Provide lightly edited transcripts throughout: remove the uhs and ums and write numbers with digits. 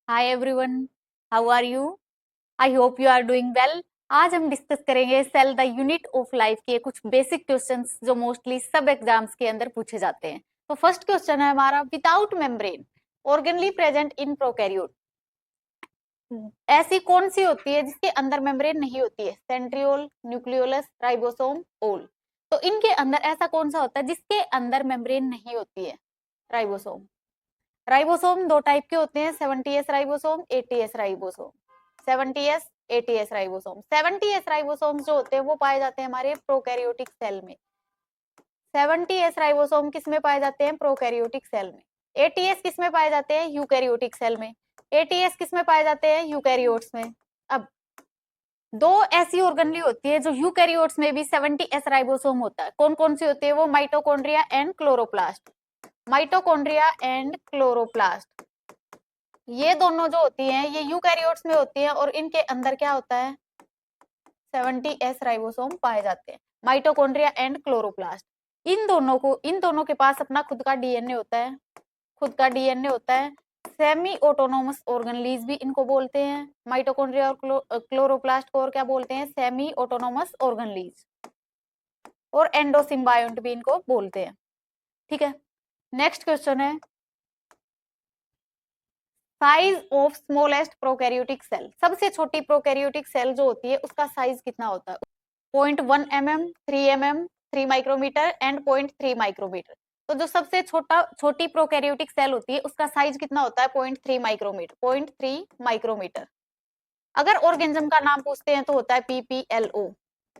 Hi everyone, how are you? I hope you are doing well. आज हम discuss करेंगे cell the unit of life के कुछ basic questions जो mostly सब एग्जाम्स के अंदर पूछे जाते हैं। तो फर्स्ट क्वेश्चन है हमारा, without membrane organelle present in prokaryote, ऐसी कौन सी होती है जिसके अंदर मेम्ब्रेन नहीं होती है? सेंट्रियोल, न्यूक्लियोलस, राइबोसोम, ओल। तो इनके अंदर ऐसा कौन सा होता है जिसके अंदर मेम्ब्रेन नहीं होती है? राइबोसोम। राइबोसोम दो टाइप के होते हैं, 70S ribosome, 80S ribosome. 70S 80S ribosome. 70S ribosome जो होते हैं वो पाए जाते हैं हमारे प्रोकैरियोटिक सेल में। 70S राइबोसोम किस में पाए जाते हैं? प्रोकैरियोटिक सेल में। 80S किस में पाए जाते हैं? यूकैरियोटिक सेल में। 80S किस में पाए जाते हैं? यूकैरियोट्स में। अब दो ऐसी ऑर्गेनली होती है जो यूकैरियोट्स में भी 70S राइबोसोम होता है। कौन कौन सी होती है वो? Mitochondria and chloroplast. Mitochondria and chloroplast, ये दोनों जो होती हैं ये यूकैरियोट्स में होती हैं और इनके अंदर क्या होता है? 70S राइबोसोम पाए जाते हैं। माइटोकॉन्ड्रिया एंड क्लोरोप्लास्ट, इन दोनों के पास अपना खुद का डीएनए होता है। खुद का डीएनए होता है। सेमी ऑटोनोमस ऑर्गेनलीज भी इनको बोलते हैं। माइटोकॉन्ड्रिया और क्लोरोप्लास्ट को और क्या बोलते हैं? Semi autonomous organelles. और एंडोसिम्बायोंट भी इनको बोलते हैं। ठीक है, नेक्स्ट क्वेश्चन है, size of smallest prokaryotic cell. सबसे छोटी प्रोकैरियोटिक सेल जो होती है उसका साइज कितना होता है? 0.1 mm, 3 mm, 3 micrometer and 0.3 micrometer. तो जो सबसे छोटी प्रोकैरियोटिक सेल होती है उसका साइज कितना होता है? 0.3 माइक्रोमीटर। 0.3 माइक्रोमीटर। अगर ऑर्गेनिज्म का नाम पूछते हैं तो होता है PPLO,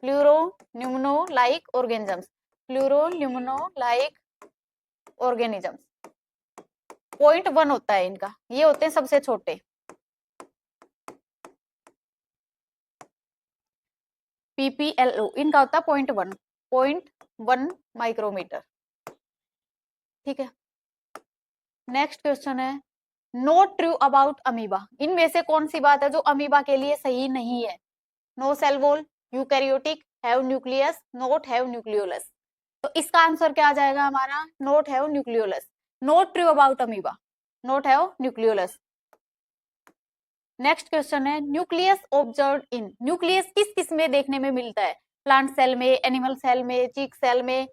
pleuro pneumonia like organisms. Pleuro pneumonia like organisms. 0.1 होता है इनका, ये होते हैं सबसे छोटे। PPLO इनका होता है 0.1 माइक्रोमीटर। ठीक है, नेक्स्ट क्वेश्चन है, नोट ट्रू अबाउट अमीबा। इनमें से कौन सी बात है जो अमीबा के लिए सही नहीं है? No cell wall, eukaryotic, have nucleus, not have nucleolus. तो इसका आंसर क्या आ जाएगा हमारा? Not have nucleolus. Not true about amoeba, not have nucleolus. Next question है, न्यूक्लियस ऑब्जर्व इन। न्यूक्लियस किस किस में देखने में मिलता है? प्लांट सेल में, एनिमल सेल में, चीक सेल में।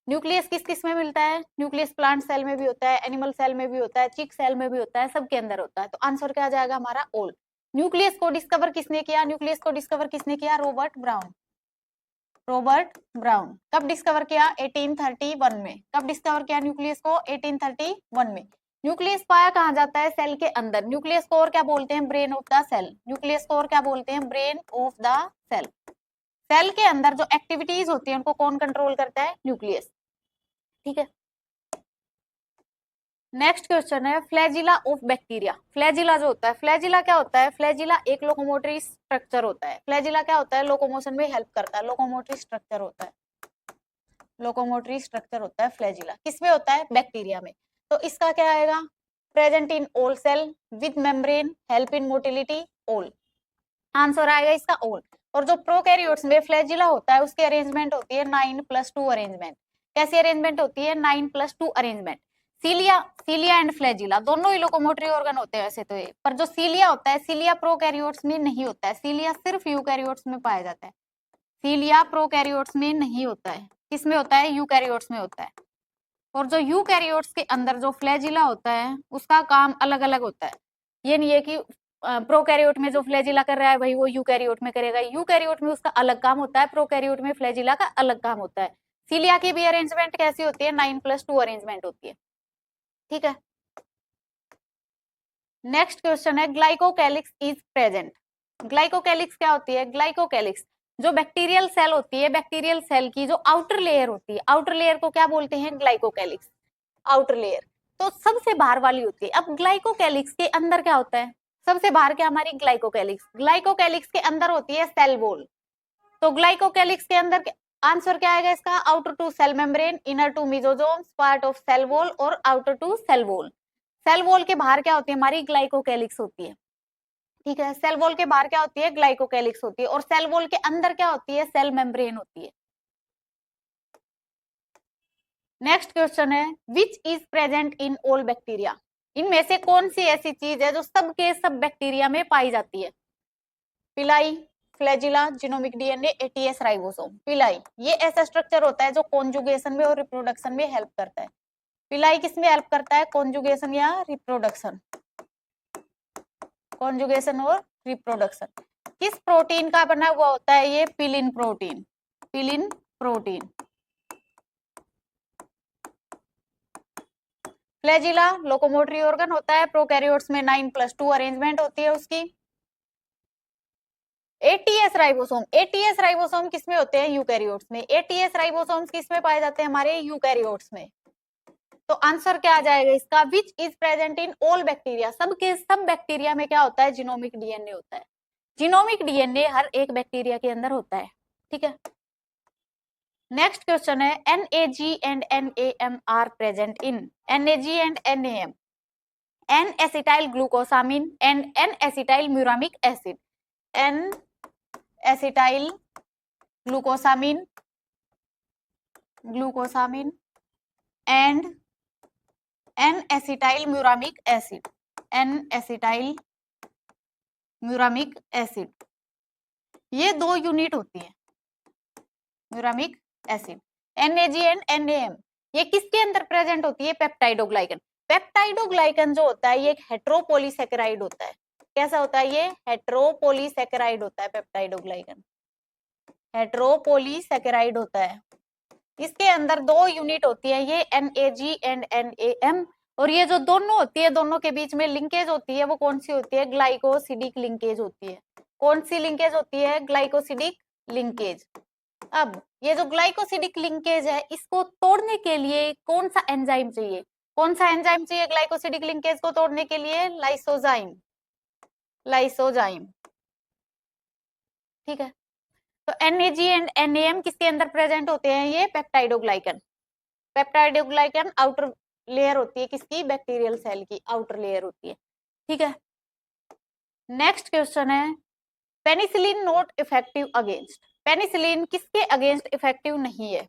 न्यूक्लियस किस किस में मिलता है? न्यूक्लियस प्लांट सेल में भी होता है, एनिमल सेल में भी होता है, चीक सेल में भी होता है, सबके अंदर होता है। तो आंसर क्या आ जाएगा हमारा? ऑल। न्यूक्लियस को डिस्कवर किसने किया? न्यूक्लियस को डिस्कवर किसने किया? Robert brown. Robert brown. कब डिस्कवर किया? 1831 में। कब डिस्कवर किया न्यूक्लियस को? 1831 में। न्यूक्लियस पाया कहाँ जाता है? सेल के अंदर। न्यूक्लियस को और क्या बोलते हैं? Brain of the cell. Nucleus को और क्या बोलते हैं? Brain of the cell. Cell के अंदर जो एक्टिविटीज होती है उनको कौन कंट्रोल करता है? न्यूक्लियस। ठीक है, नेक्स्ट क्वेश्चन है, फ्लैजिला ऑफ बैक्टीरिया। फ्लैजिला जो होता है, फ्लैजिला क्या होता है? फ्लैजिला एक लोकोमोटरी स्ट्रक्चर होता है। फ्लैजिला क्या होता है? लोकोमोशन में हेल्प करता है, लोकोमोटरी स्ट्रक्चर होता है। लोकोमोटरी स्ट्रक्चर होता है फ्लैजिला। किसमें होता है? बैक्टीरिया में। तो इसका क्या आएगा? Present in all cell, with membrane, help in motility, all. Answer आएगा इसका ऑल। और जो प्रोकैरियोट्स में फ्लैजिला होता है उसकी अरेंजमेंट होती है 9+2 अरेंजमेंट। कैसी अरेंजमेंट होती है? 9+2 अरेंजमेंट। सीलिया, सीलिया एंड फ्लैजिला दोनों ही लोकोमोटरी ऑर्गन होते हैं वैसे तो ये, पर जो सीलिया होता है, सीलिया प्रोकैरियोट्स में नहीं होता है। सीलिया सिर्फ यूकैरियोट्स में पाया जाता है। सीलिया प्रोकैरियोट्स में नहीं होता है। किसमें होता है? यूकैरियोट्स में होता है। और जो यूकैरियोट्स के अंदर जो फ्लैजिला होता है उसका काम अलग अलग होता है। ये नहीं है कि प्रोकैरियोट में जो फ्लैजिला कर रहा है वही वो यूकैरियोट में करेगा। यूकैरियोट में उसका अलग काम होता है, प्रोकैरियोट में फ्लैजिला का अलग काम होता है। सीलिया की भी अरेंजमेंट कैसी होती है? 9+2 अरेंजमेंट होती है। ठीक है, नेक्स्ट क्वेश्चन है, ग्लाइकोकैलिक्स इज प्रेजेंट। ग्लाइकोकैलिक्स क्या होती है? ग्लाइकोकैलिक्स जो बैक्टीरियल सेल होती है, बैक्टीरियल सेल की जो आउटर लेयर होती है, आउटर लेयर को क्या बोलते हैं? ग्लाइकोकैलिक्स। आउटर लेयर तो सबसे बाहर वाली होती है। अब ग्लाइकोकैलिक्स के अंदर क्या होता है? सबसे बाहर क्या हमारी? ग्लाइकोकैलिक्स। ग्लाइकोकैलिक्स के अंदर होती है सेल वॉल। तो ग्लाइकोकैलिक्स के अंदर आंसर क्या आएगा इसका? Outer to cell membrane, inner to mesosomes, part of cell wall और outer to cell wall. Cell wall के बाहर क्या होती है हमारी? ग्लाइकोकैलिक्स होती है। ठीक है, सेल वॉल के बाहर क्या होती है? ग्लाइकोकैलिक्स होती है। और सेल वॉल के अंदर क्या होती है? सेल मेम्ब्रेन होती है। नेक्स्ट क्वेश्चन है, which is present in all bacteria. इनमें से कौन सी ऐसी चीज है जो सबके सब बैक्टीरिया में पाई जाती है? पिलाई, flagella, genomic DNA, ATS ribosome. पिलाई ये ऐसा स्ट्रक्चर होता है जो कॉन्जुगेशन में और रिप्रोडक्शन में हेल्प करता है। पिलाई किस में हेल्प करता है? कॉन्जुगेशन या रिप्रोडक्शन। कॉन्जुगेशन और रिप्रोडक्शन। किस प्रोटीन का बना हुआ होता है ये? Pilin protein. Pilin protein. Flagella locomotory organ होता है। प्रोकैरियोट्स में 9+2 अरेंजमेंट होती है उसकी। ATS ribosome. एटीएस राइबोसोम किसमें होते हैं? यूकैरियोट्स में। एटीएस राइबोसोम्स किसमें पाए जाते हैं? हमारे यूकैरियोट्स में। तो आंसर क्या आ जाएगा इसका? Which is present in all bacteria. सबके सब बैक्टीरिया में क्या होता है? जीनोमिक डीएनए होता है। जीनोमिक डीएनए हर एक बैक्टीरिया के अंदर होता है। ठीक है, नेक्स्ट क्वेश्चन है NAG and NAM are present in. NAG and NAM, N acetyl glucosamine and N acetyl muramic acid. N acetyl glucosamine and N acetyl muramic acid. N acetyl muramic acid, ये दो unit होती है muramic acid. NAG and NAM ये किसके अंदर present होती है? Peptidoglycan. Peptidoglycan जो होता है ये एक हेट्रोपोलीसैकेराइड होता है। कैसा होता है ये? हेट्रोपोलीसैकेराइड होता है पेप्टाइडोग्लाइकन। हेट्रोपोलीसैकेराइड होता है। इसके अंदर दो यूनिट होती है, ये NAG एंड NAM। और ये जो दोनों होती है, दोनों के बीच में लिंकेज होती है, वो कौन सी होती है? ग्लाइकोसिडिक लिंकेज होती है। कौन सी लिंकेज होती है? Glycosidic linkage. अब ये जो ग्लाइकोसिडिक लिंकेज है, इसको तोड़ने के लिए कौन सा एंजाइम चाहिए? कौन सा एंजाइम चाहिए ग्लाइकोसिडिक लिंकेज को तोड़ने के लिए? लाइसोजाइम। लाइसोजाइम। ठीक है, तो NAG एंड NAM किसके अंदर प्रेजेंट होते हैं? ये पेप्टाइडोग्लाइकन। पेप्टाइडोग्लाइकन आउटर लेयर होती है किसकी? बैक्टीरियल सेल की आउटर लेयर होती है। ठीक है, नेक्स्ट क्वेश्चन है penicillin not effective against. Penicillin किसके अगेंस्ट इफेक्टिव नहीं है?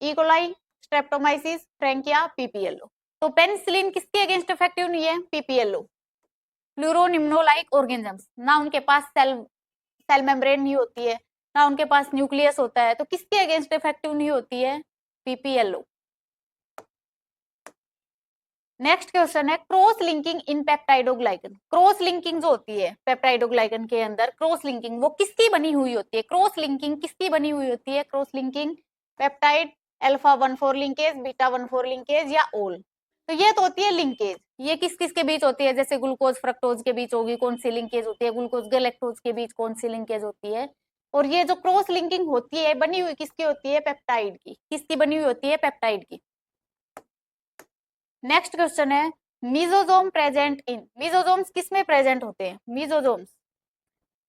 E coli, Streptomyces, Frankia, PPLO। तो पेनिसिलिन किसके अगेंस्ट इफेक्टिव नहीं है? PPLO। फ्लूरोनिम्नोलाइक ऑर्गेनिजम्स, ना उनके पास सेल मेम्ब्रेन नहीं होती है, ना उनके पास न्यूक्लियस होता है, तो किसके अगेंस्ट इफेक्टिव नहीं होती है? PPLO। नेक्स्ट क्वेश्चन है क्रॉस लिंकिंग इन पेप्टाइडोग्लाइकन। क्रॉस लिंकिंग जो होती है पेप्टाइडोग्लाइकन के अंदर, क्रॉस लिंकिंग वो किसकी बनी हुई होती है? क्रॉस लिंकिंग किसकी बनी हुई होती है? Cross linking peptide alpha 1,4 linkage, beta 1,4 linkage या ओल। तो ये तो होती है लिंकेज। ये किस किस के बीच होती है? जैसे ग्लूकोज फ्रक्टोज के बीच होगी, कौन सी लिंकेज होती है? ग्लूकोज गैलेक्टोज के बीच कौन सी लिंकेज होती है? और ये जो क्रॉस लिंकिंग होती है बनी हुई किसकी होती है? पेप्टाइड की। किसकी बनी हुई होती है? पेप्टाइड की। नेक्स्ट क्वेश्चन है मीजोजोम प्रेजेंट इन। मीजोजोम्स किस में प्रेजेंट होते हैं? Mesosomes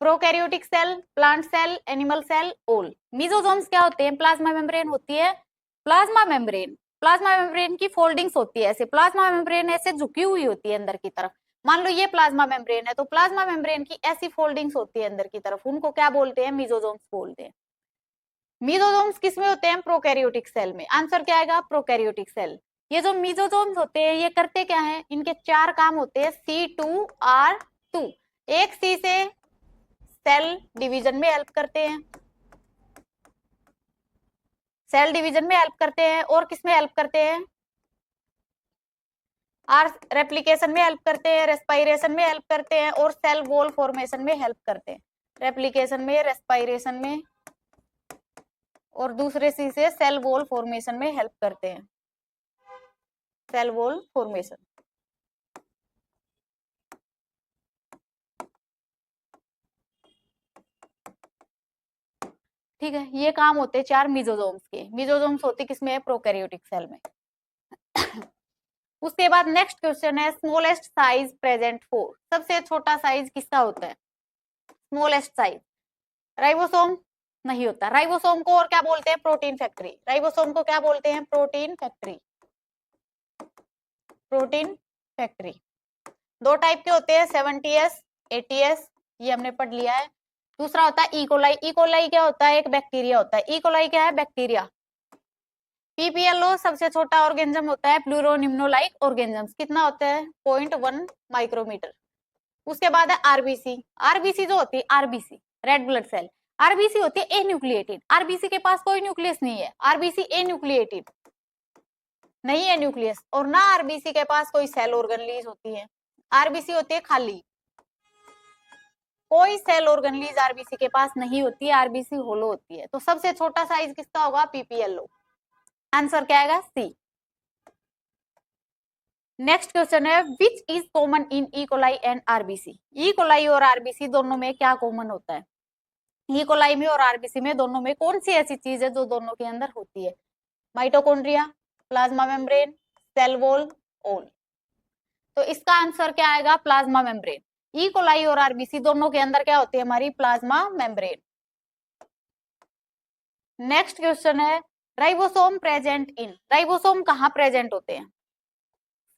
prokaryotic cell, plant cell, animal cell, all. Mesosomes क्या होते हैं? प्लाज्मा मेम्ब्रेन होती है। प्लाज्मा मेम्ब्रेन, प्लाज्मा मेम्ब्रेन की फोल्डिंग्स होती है ऐसे। प्लाज्मा मेम्ब्रेन ऐसे झुकी हुई होती है अंदर की तरफ। मान लो ये प्लाज्मा मेम्ब्रेन है, तो प्लाज्मा मेम्ब्रेन की ऐसी फोल्डिंग्स होती है अंदर की तरफ, उनको क्या बोलते हैं? मीजोजोम्स बोलते हैं। मीजोजोम्स किस में होते हैं? प्रोकैरियोटिक सेल में। आंसर क्या आएगा? Prokaryotic cell. ये जो मीजोजोम्स होते हैं ये करते क्या है? इनके चार काम होते हैं C2R2। एक सी से सेल डिवीजन में हेल्प करते हैं, सेल डिवीजन में हेल्प करते हैं, और किस में हेल्प करते हैं? आर रेप्लिकेशन में हेल्प करते हैं, रेस्पायरेशन में हेल्प करते हैं, और सेल वॉल फॉर्मेशन में हेल्प करते हैं। रेप्लिकेशन में, रेस्पायरेशन में, और दूसरे सी से सेल वॉल फॉर्मेशन में हेल्प करते हैं। Cell wall formation. ठीक है, ये काम होते हैं चार मीजोजोम्स के। मीजोजोम्स होते किसमें? प्रोकैरियोटिक सेल में। उसके बाद नेक्स्ट क्वेश्चन है स्मॉलेस्ट साइज प्रेजेंट फॉर। सबसे छोटा साइज किसका होता है? स्मॉलेस्ट साइज राइबोसोम नहीं होता। राइबोसोम को और क्या बोलते हैं? Protein factory. राइबोसोम को क्या बोलते हैं? Protein factory. Protein factory. दो टाइप के होते हैं, 70S, 80S, ये हमने पढ़ लिया है। दूसरा होता है इकोलाई। इकोलाई क्या होता है? एक बैक्टीरिया होता है। इकोलाई क्या है? बैक्टीरिया। पीपीएलओ सबसे छोटा ऑर्गेनिज्म होता है प्लूरोनिम्नोलाइक ऑर्गेनिजम्स, कितना होता है 0.1 माइक्रोमीटर। उसके बाद है आरबीसी। आरबीसी जो होती है RBC red blood cell, RBC होती है ए न्यूक्लिएटेड, आरबीसी के पास कोई न्यूक्लियस नहीं है, आरबीसी ए न्यूक्लिएटेड नहीं है न्यूक्लियस, और ना आरबीसी के पास कोई सेल ऑर्गेनलीज होती है, आरबीसी होती है खाली, कोई सेल ऑर्गेनलीज आरबीसी के पास नहीं होती है, आरबीसी होलो होती है। तो सबसे छोटा साइज किसका होगा पीपीएलओ, आंसर क्या आएगा सी। नेक्स्ट क्वेश्चन है which is common in E coli and RBC. E coli और आरबीसी दोनों में क्या कॉमन होता है, ई कोलाई में और आरबीसी में दोनों में कौन सी ऐसी चीज है जो दोनों के अंदर होती है, mitochondria, plasma membrane, cell wall, all. तो इसका आंसर क्या आएगा प्लाज्मा मेम्ब्रेन। ई कोलाई और आरबीसी दोनों के अंदर क्या होती है हमारी प्लाज्मा मेम्ब्रेन। नेक्स्ट क्वेश्चन है राइबोसोम प्रेजेंट इन, राइबोसोम कहाँ प्रेजेंट होते हैं,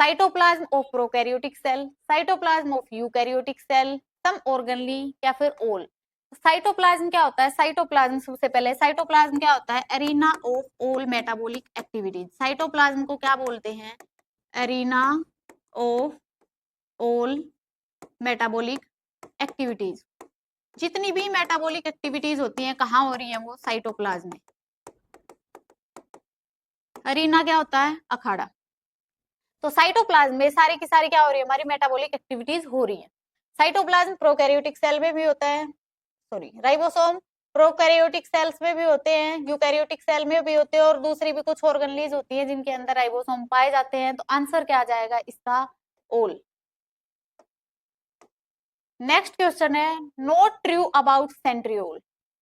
cytoplasm of prokaryotic cell, cytoplasm of eukaryotic cell, some organelle या फिर ओल। साइटोप्लाज्म क्या होता है, साइटोप्लाज्म सबसे पहले साइटोप्लाज्म क्या होता है arena of all metabolic activities. Cytoplasm को क्या बोलते हैं arena of all metabolic activities. जितनी भी मेटाबॉलिक एक्टिविटीज होती हैं कहाँ हो रही हैं वो साइटोप्लाज्म में। एरिना क्या होता है अखाड़ा। तो साइटोप्लाज्म में सारी की सारी क्या हो रही है हमारी मेटाबॉलिक एक्टिविटीज हो रही है। साइटोप्लाज्म प्रोकैरियोटिक सेल में भी होता है, सॉरी राइबोसोम प्रोकैरियोटिक सेल्स में भी होते हैं, यूकैरियोटिक सेल में भी होते हैं, और दूसरी भी कुछ ऑर्गेनलीज होती है जिनके अंदर राइबोसोम पाए जाते हैं। तो आंसर क्या आ जाएगा इसका ओल। नेक्स्ट क्वेश्चन है not true about centriole,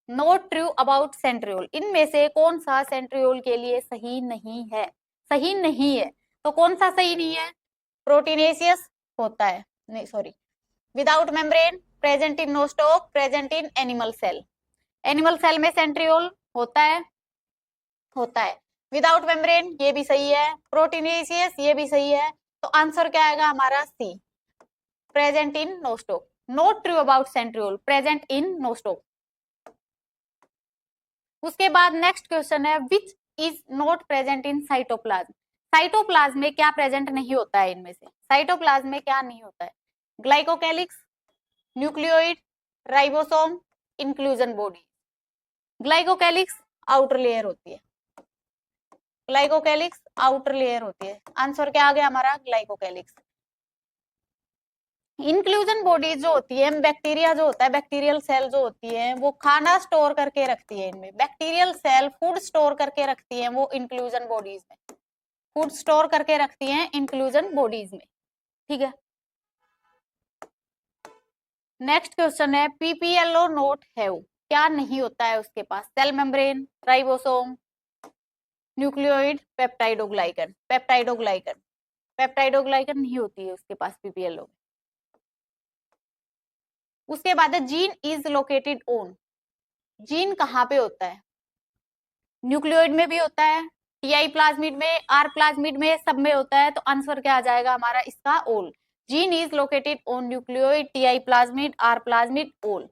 note true about centriole. इनमें से कौन सा सेंट्रियोल के लिए सही नहीं है, सही नहीं है। तो कौन सा सही नहीं है, प्रोटीनेशियस होता है, नहीं sorry, without membrane, present in nostoc, present in animal cell. Animal cell में सेंट्रियोल होता है, होता है। विदाउट मेम्ब्रेन ये भी सही है, प्रोटीनेशियस ये भी सही है। तो आंसर क्या आएगा हमारा C, present in nostoc. Not true about centriole, present in nostoc. उसके बाद नेक्स्ट क्वेश्चन है which is not present in cytoplasm. Cytoplasm में क्या प्रेजेंट नहीं होता है इनमें से, साइटोप्लाज्म में क्या नहीं होता है, glycocalyx, nucleoid, ribosome, inclusion body. Glycocalyx outer layer होती है, ग्लाइकोकैलिक्स आउटर लेयर होती है। आंसर क्या आ गया हमारा ग्लाइकोकैलिक्स। इंक्लूजन बॉडी जो होती है, बैक्टीरिया जो होता है, बैक्टीरियल सेल जो होती है वो खाना स्टोर करके रखती है। इनमें बैक्टीरियल सेल फूड स्टोर करके रखती है वो इंक्लूजन बॉडीज में, फूड स्टोर करके रखती हैं इंक्लूजन बॉडीज में, ठीक है। नेक्स्ट क्वेश्चन है पीपीएलओ नोट हैव, क्या नहीं होता है उसके पास, cell membrane, ribosome, nucleoid, peptidoglycan. Peptidoglycan, peptidoglycan नहीं होती है उसके पास पीपीएलओ। उसके बाद है gene is located on, gene कहाँ पे होता है, न्यूक्लियोइड में भी होता है, टीआई प्लाज्मिड में, आर प्लाज्मिड में, सब में होता है। तो आंसर क्या आ जाएगा हमारा इसका all. Gene is located on nucleoid, Ti plasmid, R plasmid, all.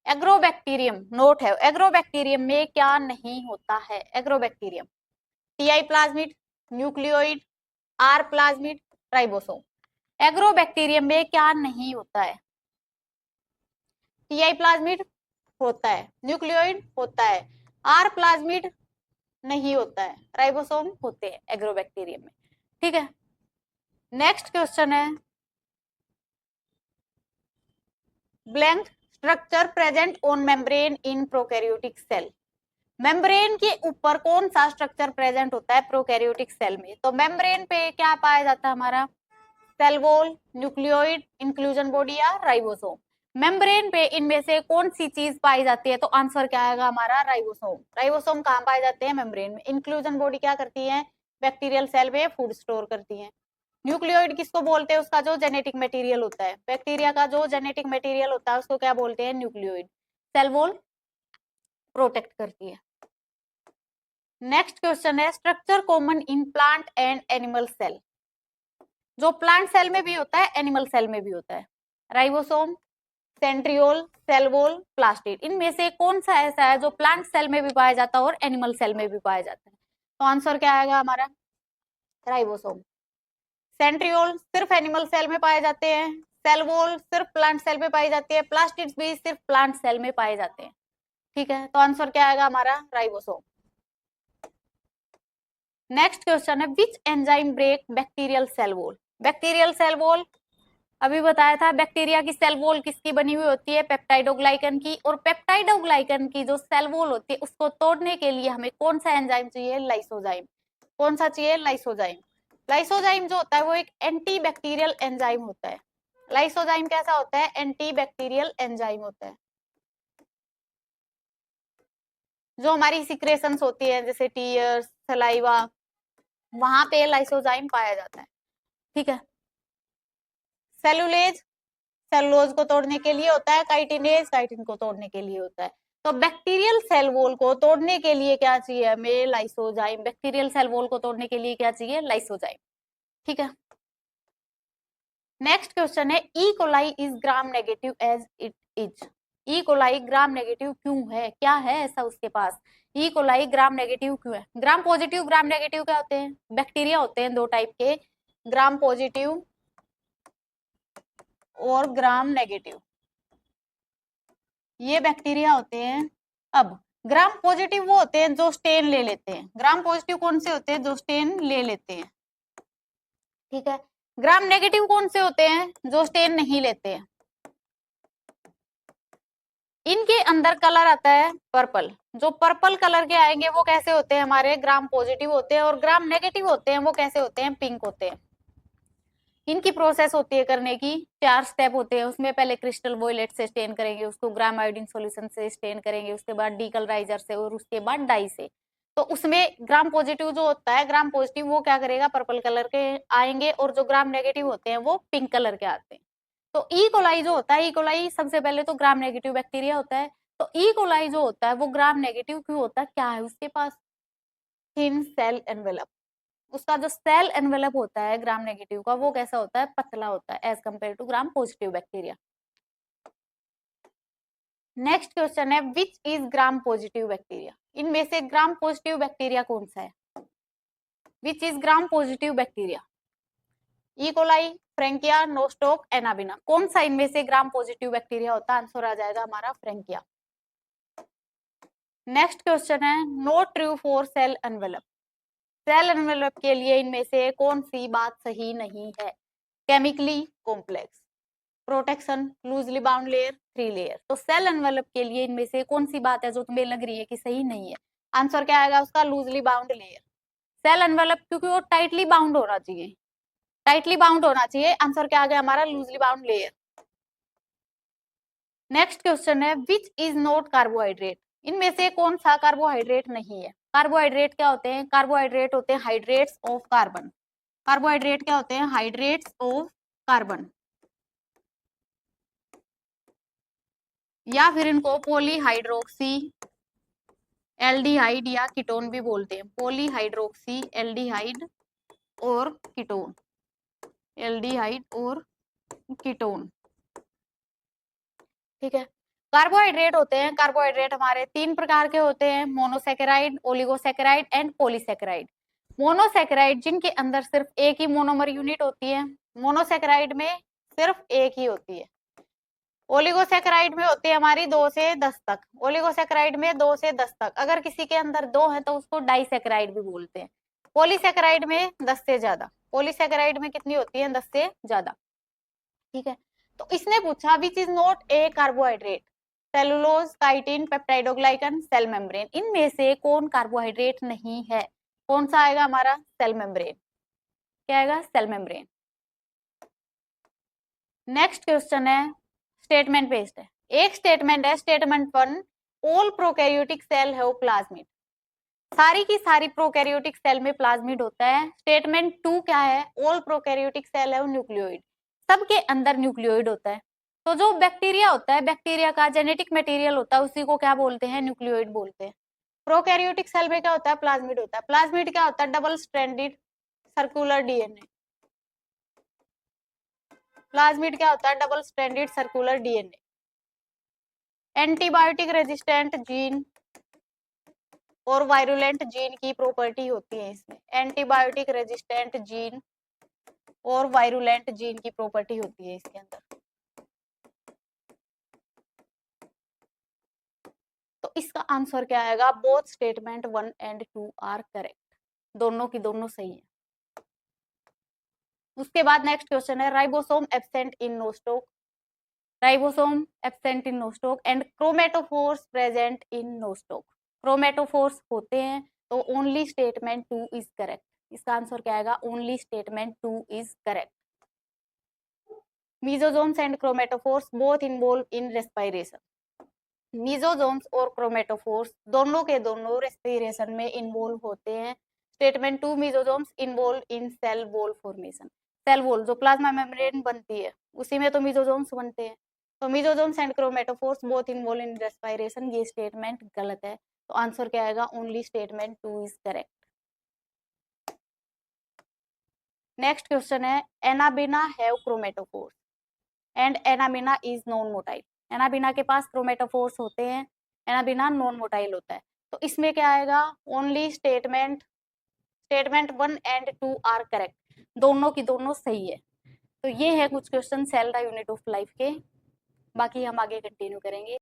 Agrobacterium not है, एग्रोबैक्टीरियम में क्या नहीं होता है, agrobacterium Ti plasmid, nucleoid, R plasmid, ribosome. Agrobacterium में क्या नहीं होता है, टीआई प्लाज्मिड होता है, न्यूक्लियोइड होता है, आर प्लाज्मिड नहीं होता है, राइबोसोम होते हैं एग्रोबैक्टीरियम में, ठीक है। नेक्स्ट क्वेश्चन है blank structure present on membrane in prokaryotic cell. Membrane के ऊपर कौन सा स्ट्रक्चर प्रेजेंट होता है प्रोकैरियोटिक सेल में। तो मेम्ब्रेन पे क्या पाया जाता है हमारा cell wall, nucleoid, inclusion body या राइबोसोम। मेम्ब्रेन पे इनमें से कौन सी चीज पाई जाती है, तो आंसर क्या आएगा हमारा राइबोसोम। राइबोसोम कहाँ पाए जाते हैं मेम्ब्रेन में। इंक्लूजन बॉडी क्या करती है बैक्टीरियल सेल में फूड स्टोर करती है। न्यूक्लियोइड किसको बोलते हैं, उसका जो जेनेटिक मटेरियल होता है, बैक्टीरिया का जो जेनेटिक मटेरियल होता है उसको क्या बोलते हैं न्यूक्लियोइड। सेल वॉल प्रोटेक्ट करती है। नेक्स्ट क्वेश्चन है structure common in plant and animal cell, जो प्लांट सेल में भी होता है एनिमल सेल में भी होता है। Ribosome, centriole, cell wall, plastid. इनमें से कौन सा ऐसा है जो प्लांट सेल में भी पाया जाता है और एनिमल सेल में भी पाया जाता है। तो आंसर क्या आएगा हमारा, राइबोसोम। सेंट्रियोल सिर्फ एनिमल सेल में पाए जाते हैं, सेल वॉल सिर्फ प्लांट सेल में पाई जाती है, प्लास्टिड्स भी सिर्फ प्लांट सेल में पाए जाते हैं। ठीक है, तो आंसर क्या आएगा हमारा, राइबोसोम। नेक्स्ट क्वेश्चन है, which enzyme break bacterial cell wall. Bacterial cell wall अभी बताया था, बैक्टीरिया की सेल वॉल किसकी बनी हुई होती है, पेप्टाइडोग्लाइकन की। और पेप्टाइडोग्लाइकन की जो सेल वॉल होती है उसको तोड़ने के लिए हमें कौन सा एंजाइम चाहिए, लाइसोजाइम। कौन सा चाहिए, लाइसोजाइम। लाइसोजाइम जो होता है वो एक एंटी बैक्टीरियल एंजाइम होता है। लाइसोजाइम कैसा होता है, एंटी बैक्टीरियल एंजाइम होता है। जो हमारी सिक्रेशंस होती है जैसे टीयर्स, सलाइवा, वहां पे लाइसोजाइम पाया जाता है। ठीक है, सेलुलेज सेलुलोज को तोड़ने के लिए होता है, काइटिनेज काइटिन को तोड़ने के लिए होता है। तो बैक्टीरियल सेल वॉल को तोड़ने के लिए क्या चाहिए हमें, लाइसोजाइम। बैक्टीरियल सेल वॉल को तोड़ने के लिए क्या चाहिए, लाइसोजाइम। ठीक है, नेक्स्ट क्वेश्चन है, E coli is gram negative as it is. E coli gram negative क्यों है, क्या है ऐसा उसके पास। ई कोलाई ग्राम नेगेटिव क्यों है। ग्राम पॉजिटिव ग्राम नेगेटिव क्या होते हैं, बैक्टीरिया होते हैं दो टाइप के, ग्राम पॉजिटिव और ग्राम नेगेटिव, ये बैक्टीरिया होते हैं। अब ग्राम पॉजिटिव वो होते हैं जो स्टेन ले लेते हैं। ग्राम पॉजिटिव कौन से होते हैं, जो स्टेन ले लेते हैं। ठीक है, ग्राम नेगेटिव कौन से होते हैं, जो स्टेन नहीं लेते हैं। इनके अंदर कलर आता है पर्पल। जो पर्पल कलर के आएंगे वो कैसे होते हैं, हमारे ग्राम पॉजिटिव होते हैं। और ग्राम नेगेटिव होते हैं वो कैसे होते हैं, पिंक होते हैं। इनकी प्रोसेस होती है करने की, 4 स्टेप होते हैं उसमें। पहले क्रिस्टल वॉयलेट से स्टेन करेंगे, उसको ग्राम आयोडीन सॉल्यूशन से स्टेन करेंगे, उसके बाद डीकलराइजर से, और उसके बाद डाई से। तो उसमें ग्राम पॉजिटिव जो होता है, ग्राम पॉजिटिव वो क्या करेगा, पर्पल कलर के आएंगे, और जो ग्राम नेगेटिव होते हैं वो पिंक कलर के आते हैं। तो ई कोलाई जो होता है, ई कोलाई सबसे पहले तो ग्राम नेगेटिव बैक्टीरिया होता है। तो ई कोलाई जो होता है वो ग्राम नेगेटिव क्यों होता है, क्या है उसके पास, थिन सेल एनवेलप। उसका जो सेल एनवेलप होता है ग्राम नेगेटिव का, वो कैसा होता है, पतला होता है as compared to gram positive bacteria. Next question है, which is gram positive bacteria. इनमें से ग्राम पॉजिटिव बैक्टीरिया कौन सा है, which is gram positive bacteria. E coli, frankia, nostoc, anabaena, कौन सा इनमें से ग्राम पॉजिटिव बैक्टीरिया होता है, आंसर आ जाएगा हमारा फ्रेंकिया। नेक्स्ट क्वेश्चन है, not true for cell envelope. Cell envelope के लिए इनमें से कौन सी बात सही नहीं है, chemically complex, protection, loosely bound layer, 3 layer. तो सेल एनवेलप के लिए इनमें से कौन सी बात है जो तुम्हें लग रही है कि सही नहीं है, आंसर क्या आएगा उसका, loosely bound layer. Cell envelope क्योंकि वो टाइटली बाउंड होना चाहिए, टाइटली बाउंड होना चाहिए, आंसर क्या आ गया हमारा, loosely bound layer. Next question है, विच इज नॉट कार्बोहाइड्रेट। इनमें से कौन सा कार्बोहाइड्रेट नहीं है। कार्बोहाइड्रेट क्या होते हैं, कार्बोहाइड्रेट होते हैं हाइड्रेट्स ऑफ कार्बन। कार्बोहाइड्रेट क्या होते हैं, हाइड्रेट्स ऑफ कार्बन, या फिर इनको पॉलीहाइड्रोक्सी एल्डिहाइड या कीटोन भी बोलते हैं। पॉलीहाइड्रोक्सी एल्डिहाइड और कीटोन, एल्डिहाइड और कीटोन। ठीक है, कार्बोहाइड्रेट होते हैं, कार्बोहाइड्रेट हमारे 3 प्रकार के होते हैं, monosaccharide, oligosaccharide and polysaccharide. Monosaccharide जिनके अंदर सिर्फ एक ही मोनोमर यूनिट होती है, मोनोसेकेराइड में सिर्फ एक ही होती है। ओलिगोसेकेराइड में होती है हमारी 2 से 10 तक, ओलिगोसेकेराइड में 2 से 10 तक। अगर किसी के अंदर 2 है तो उसको डाइसेकेराइड भी बोलते हैं। पॉलीसेकेराइड में 10 से ज्यादा, पॉलीसेकेराइड में कितनी होती है, 10 से ज्यादा। ठीक है, तो इसने पूछा which is not a carbohydrate, cellulose, chitin, peptidoglycan, cell membrane. इनमें से कौन कार्बोहाइड्रेट नहीं है, कौन सा आएगा हमारा, सेल मेम्ब्रेन। क्या आएगा, सेल मेम्ब्रेन। नेक्स्ट क्वेश्चन है, स्टेटमेंट बेस्ड है। एक स्टेटमेंट है, statement 1, all prokaryotic cell have plasmid. सारी की सारी प्रोकैरियोटिक सेल में प्लाज्मिड होता है। स्टेटमेंट 2 क्या है, all prokaryotic cell have nucleoid. सबके अंदर न्यूक्लियोइड होता है। तो जो बैक्टीरिया होता है, बैक्टीरिया का जेनेटिक मटेरियल होता है, उसी को क्या बोलते हैं, न्यूक्लियोइड बोलते हैं। प्रोकैरियोटिक सेल में क्या होता है, प्लाज्मिड होता है। प्लाज्मिड क्या होता है, double stranded circular DNA. Plasmid क्या होता है, double stranded circular DNA. Antibiotic resistant gene और वायरुलेंट जीन की प्रॉपर्टी होती है इसमें, एंटीबायोटिक रेजिस्टेंट जीन और वायरुलेंट जीन की प्रॉपर्टी होती है इसके अंदर। तो इसका आंसर क्या आएगा, both statement 1 and 2 are correct, दोनों की दोनों सही है। उसके बाद नेक्स्ट क्वेश्चन है, ribosome absent in nostoc, ribosome absent in nostoc and chromatophores present in nostoc. Chromatophores होते हैं तो ओनली स्टेटमेंट 2 इज करेक्ट। इसका आंसर क्या आएगा, only statement 2 is correct. Mesosomes and chromatophores both involve in respiration, mesosomes और chromatophores दोनों के दोनों रेस्पिरेशन में इन्वॉल्व होते हैं। Statement 2, mesosomes involve in cell wall formation, cell wall जो प्लाज्मा मेम्ब्रेन बनती है उसी में तो मीजोजोम्स बनते हैं। तो mesosomes and chromatophores both involve in respiration, ये स्टेटमेंट गलत है। तो आंसर क्या आएगा, only statement 2 is correct. Next question है, anabaena have chromatophores and anabaena is non motile. Anabaena के पास क्रोमेटोफोर्स होते हैं, एनाबिना नॉन मोटाइल होता है। तो इसमें क्या आएगा, only statement 1 and 2 are correct, दोनों की दोनों सही है। तो ये है कुछ question cell unit of life के, बाकी हम आगे कंटिन्यू करेंगे।